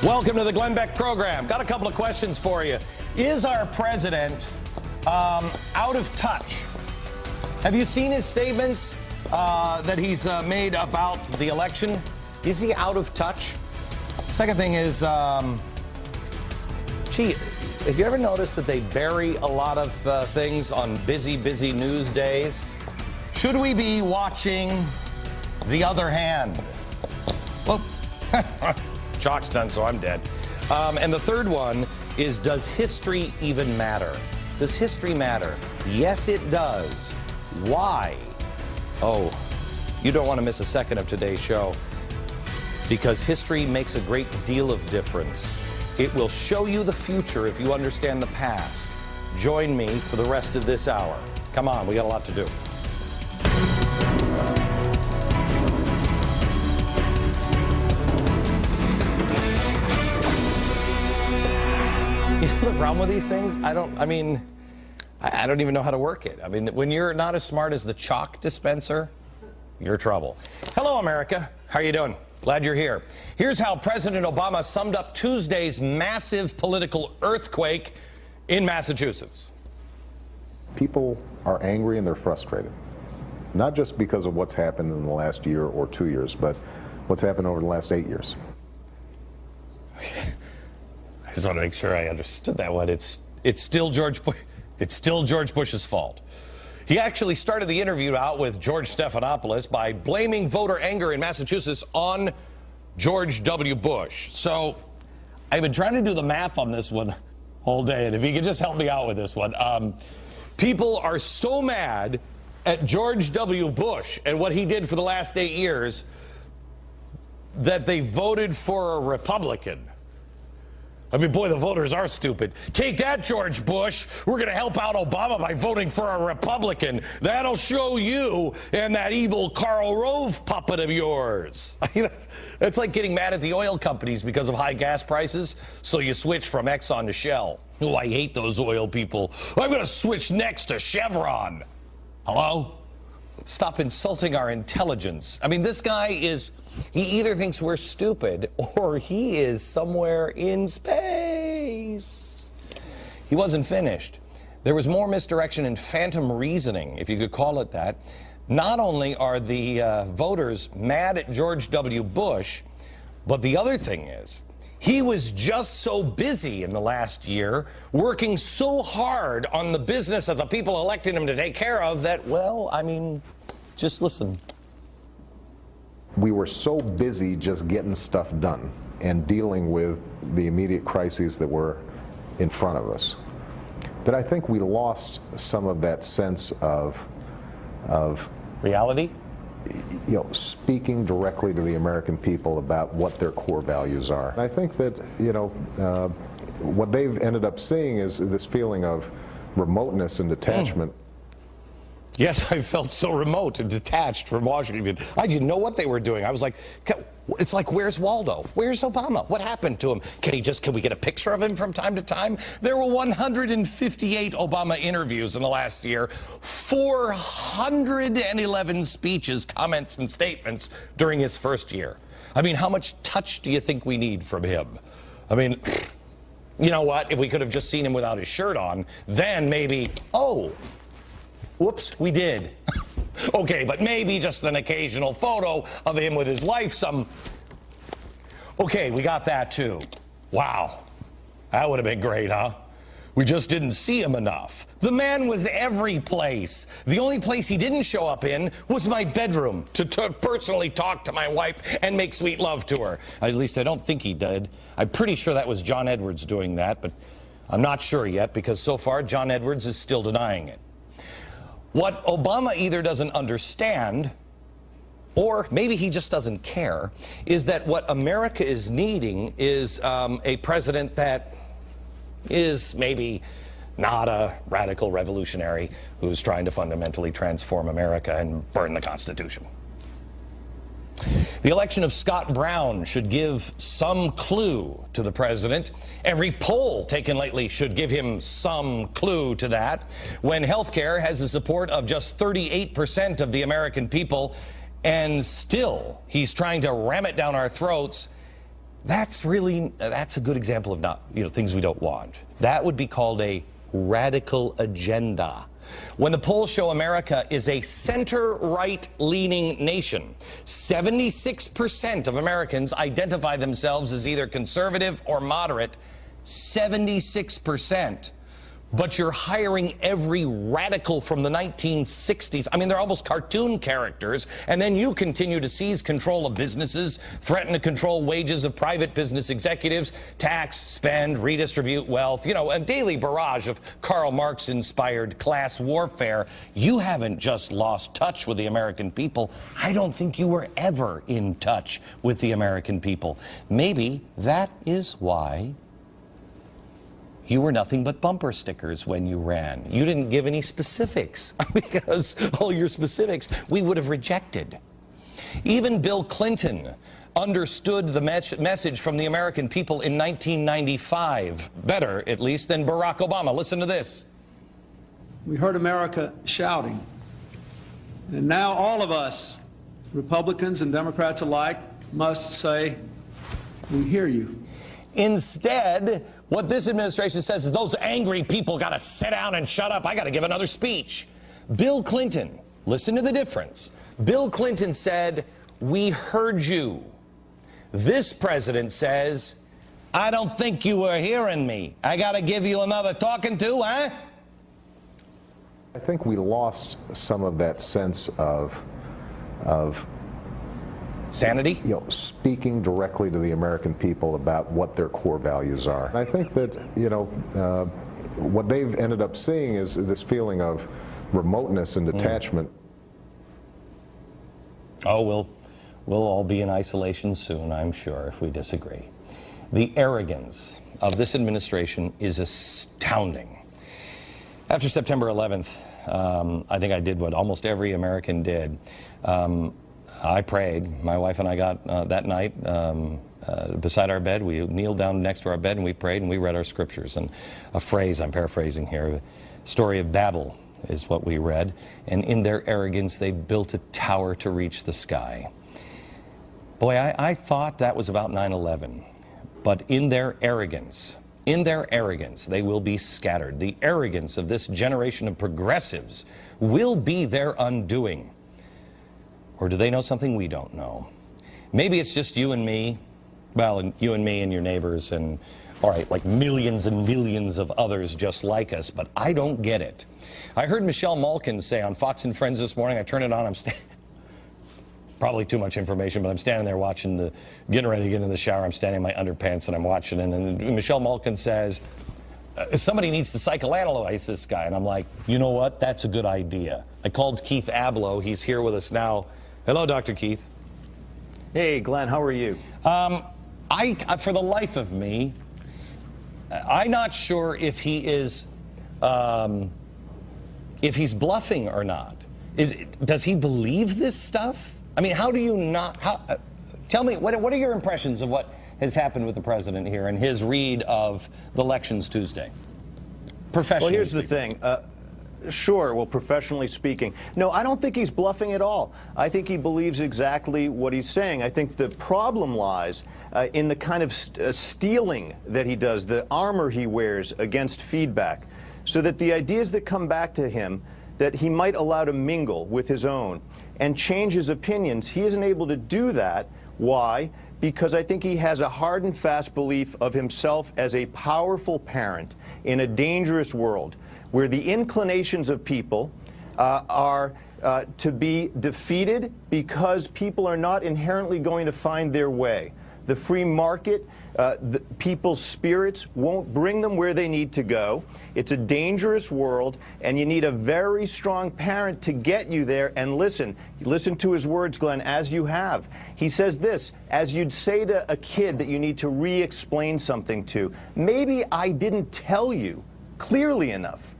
Welcome to the Glenn Beck program. Got a couple of questions for you. Is our president out of touch? Have you seen his statements that he's made about the election? Is he out of touch? Second thing is, gee, have you ever noticed that they bury a lot of things on busy news days? Should we be watching The Other Hand? Well, Chalk's done, so I'm dead. And the third one is, does history even matter? Does history matter? Yes, it does. Why? Oh, you don't want to miss a second of today's show, because history makes a great deal of difference. It will show you the future if you understand the past. Join me for the rest of this hour. Come on, we got a lot to do. You know the problem with these things? I don't even know how to work it. I mean, when you're not as smart as the chalk dispenser, you're trouble. Hello, America. How are you doing? Glad you're here. Here's how President Obama summed up Tuesday's massive political earthquake in Massachusetts. People are angry and they're frustrated. Not just because of what's happened in the last year or 2 years, but what's happened over the last 8 years. I just want to make sure I understood that one. It's still George Bush's fault. He actually started the interview out with George Stephanopoulos by blaming voter anger in Massachusetts on George W. Bush. So I've been trying to do the math on this one all day, and if you could just help me out with this one. People are so mad at George W. Bush and what he did for the last 8 years that they voted for a Republican. I mean, boy, the voters are stupid. Take that, George Bush. We're going to help out Obama by voting for a Republican. That'll show you and that evil Karl Rove puppet of yours. It's like getting mad at the oil companies because of high gas prices, so you switch from Exxon to Shell. Oh, I hate those oil people. I'm going to switch next to Chevron. Hello? Stop insulting our intelligence. I mean, this guy he either thinks we're stupid or he is somewhere in space. He wasn't finished. There was more misdirection and phantom reasoning, if you could call it that. Not only are the voters mad at George W. Bush, but the other thing is, he was just so busy in the last year, working so hard on the business that the people elected him to take care of that, well, I mean, just listen. We were so busy just getting stuff done and dealing with the immediate crises that were in front of us that I think we lost some of that sense of reality. You know, speaking directly to the American people about what their core values are. I think that, what they've ended up seeing is this feeling of remoteness and detachment. Yes, I felt so remote and detached from Washington. I didn't know what they were doing. I was like, it's like, where's Waldo? Where's Obama? What happened to him? Can we get a picture of him from time to time? There were 158 Obama interviews in the last year, 411 speeches, comments, and statements during his first year. I mean, how much touch do you think we need from him? I mean, you know what? If we could have just seen him without his shirt on, then maybe, whoops, we did. Okay, but maybe just an occasional photo of him with his wife, Okay, we got that too. Wow, that would have been great, huh? We just didn't see him enough. The man was every place. The only place he didn't show up in was my bedroom to personally talk to my wife and make sweet love to her. At least I don't think he did. I'm pretty sure that was John Edwards doing that, but I'm not sure yet because so far John Edwards is still denying it. What Obama either doesn't understand, or maybe he just doesn't care, is that what America is needing is a president that is maybe not a radical revolutionary who's trying to fundamentally transform America and burn the Constitution. The election of Scott Brown should give some clue to the president. Every poll taken lately should give him some clue to that. When healthcare has the support of just 38% of the American people, and still he's trying to ram it down our throats, That's a good example of not, things we don't want. That would be called a radical agenda. When the polls show America is a center-right leaning nation, 76% of Americans identify themselves as either conservative or moderate. 76%. But you're hiring every radical from the 1960s. I mean, they're almost cartoon characters. And then you continue to seize control of businesses, threaten to control wages of private business executives, tax, spend, redistribute wealth, a daily barrage of Karl Marx-inspired class warfare. You haven't just lost touch with the American people. I don't think you were ever in touch with the American people. Maybe that is why you were nothing but bumper stickers when you ran. You didn't give any specifics, because all your specifics we would have rejected. Even Bill Clinton understood the message from the American people in 1995, better at least than Barack Obama. Listen to this. We heard America shouting, and now all of us, Republicans and Democrats alike, must say, we hear you. Instead, what this administration says is those angry people got to sit down and shut up. I got to give another speech. Bill Clinton, listen to the difference. Bill Clinton said, we heard you. This president says, I don't think you were hearing me. I got to give you another talking to, huh? I think we lost some of that sense of sanity? Speaking directly to the American people about what their core values are. And I think that, what they've ended up seeing is this feeling of remoteness and detachment. Oh, we'll all be in isolation soon, I'm sure, if we disagree. The arrogance of this administration is astounding. After September 11th, I think I did what almost every American did. I prayed. My wife and I got that night beside our bed. We kneeled down next to our bed and we prayed and we read our scriptures. And a phrase, I'm paraphrasing here, story of Babel is what we read. And in their arrogance, they built a tower to reach the sky. Boy, I thought that was about 9/11. But in their arrogance, they will be scattered. The arrogance of this generation of progressives will be their undoing. Or do they know something we don't know? Maybe it's just you and me, and you and me and your neighbors and, all right, like millions and millions of others just like us, but I don't get it. I heard Michelle Malkin say on Fox and Friends this morning, I turned it on, probably too much information, but I'm standing there getting ready to get in the shower, I'm standing in my underpants and I'm watching it, and Michelle Malkin says, somebody needs to psychoanalyze this guy, and I'm like, you know what, that's a good idea. I called Keith Abloh, he's here with us now. Hello, Dr. Keith. Hey, Glenn, how are you? For the life of me, I'm not sure if he is, if he's bluffing or not. Does he believe this stuff? I mean, how do you not? Tell me, what are your impressions of what has happened with the president here and his read of the elections Tuesday? Professionally. Well, here's the thing. Sure, well, professionally speaking. No, I don't think he's bluffing at all. I think he believes exactly what he's saying. I think the problem lies in the kind of stealing that he does, the armor he wears against feedback, so that the ideas that come back to him that he might allow to mingle with his own and change his opinions, he isn't able to do that. Why? Because I think he has a hard and fast belief of himself as a powerful parent in a dangerous world, where the inclinations of people are to be defeated because people are not inherently going to find their way. The free market, people's spirits won't bring them where they need to go. It's a dangerous world, and you need a very strong parent to get you there. And listen to his words, Glenn, as you have. He says this, as you'd say to a kid that you need to re-explain something to. Maybe I didn't tell you clearly enough.